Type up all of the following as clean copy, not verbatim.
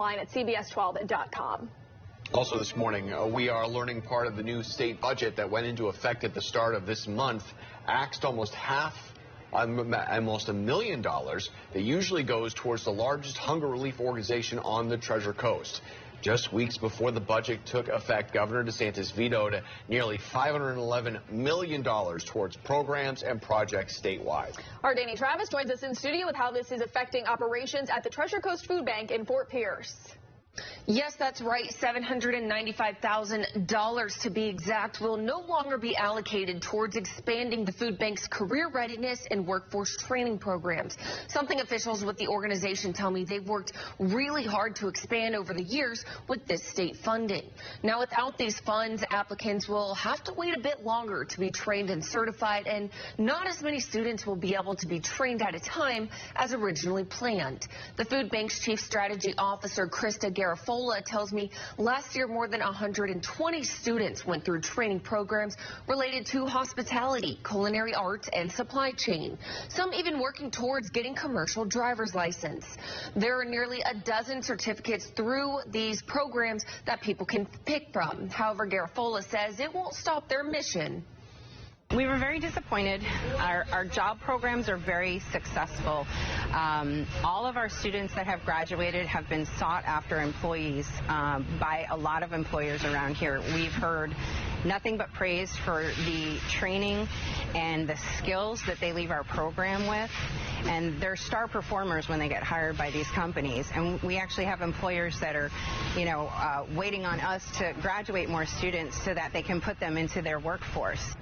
at CBS12.com. Also this morning, we are learning part of the new state budget that went into effect at the start of this month axed almost $1 million that usually goes towards the largest hunger relief organization on the Treasure Coast. Just weeks before the budget took effect, Governor DeSantis vetoed nearly $511 million towards programs and projects statewide. Our Danny Travis joins us in studio with how this is affecting operations at the Treasure Coast Food Bank in Fort Pierce. Yes, that's right. $795,000 to be exact will no longer be allocated towards expanding the food bank's career readiness and workforce training programs. Something officials with the organization tell me they've worked really hard to expand over the years with this state funding. Now, without these funds, applicants will have to wait a bit longer to be trained and certified, and not as many students will be able to be trained at a time as originally planned. The food bank's chief strategy officer, Krista Garafola, tells me last year more than 120 students went through training programs related to hospitality, culinary arts, and supply chain. Some even working towards getting commercial driver's license. There are nearly a dozen certificates through these programs that people can pick from. However, Garafola says it won't stop their mission. We were very disappointed. Our job programs are very successful. All of our students that have graduated have been sought after employees by a lot of employers around here. We've heard nothing but praise for the training and the skills that they leave our program with. And they're star performers when they get hired by these companies. And we actually have employers that are, waiting on us to graduate more students so that they can put them into their workforce.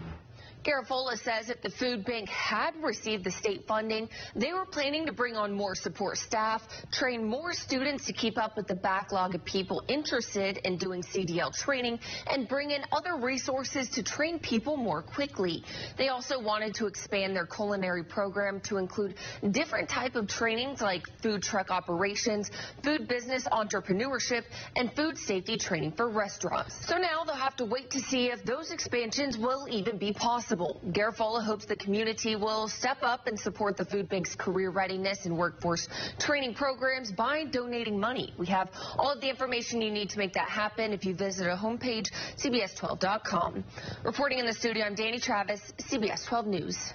Garafola says if the food bank had received the state funding, they were planning to bring on more support staff, train more students to keep up with the backlog of people interested in doing CDL training, and bring in other resources to train people more quickly. They also wanted to expand their culinary program to include different type of trainings like food truck operations, food business entrepreneurship, and food safety training for restaurants. So now they'll have to wait to see if those expansions will even be possible. Garafola hopes the community will step up and support the food bank's career readiness and workforce training programs by donating money. We have all of the information you need to make that happen if you visit our homepage, CBS12.com. Reporting in the studio, I'm Danny Travis, CBS 12 News.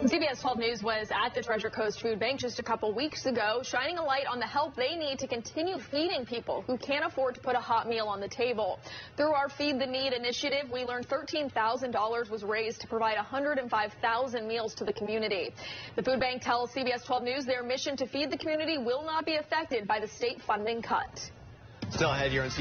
CBS 12 News was at the Treasure Coast Food Bank just a couple weeks ago, shining a light on the help they need to continue feeding people who can't afford to put a hot meal on the table. Through our Feed the Need initiative, we learned $13,000 was raised to provide 105,000 meals to the community. The food bank tells CBS 12 News their mission to feed the community will not be affected by the state funding cut. Still ahead here on CBS.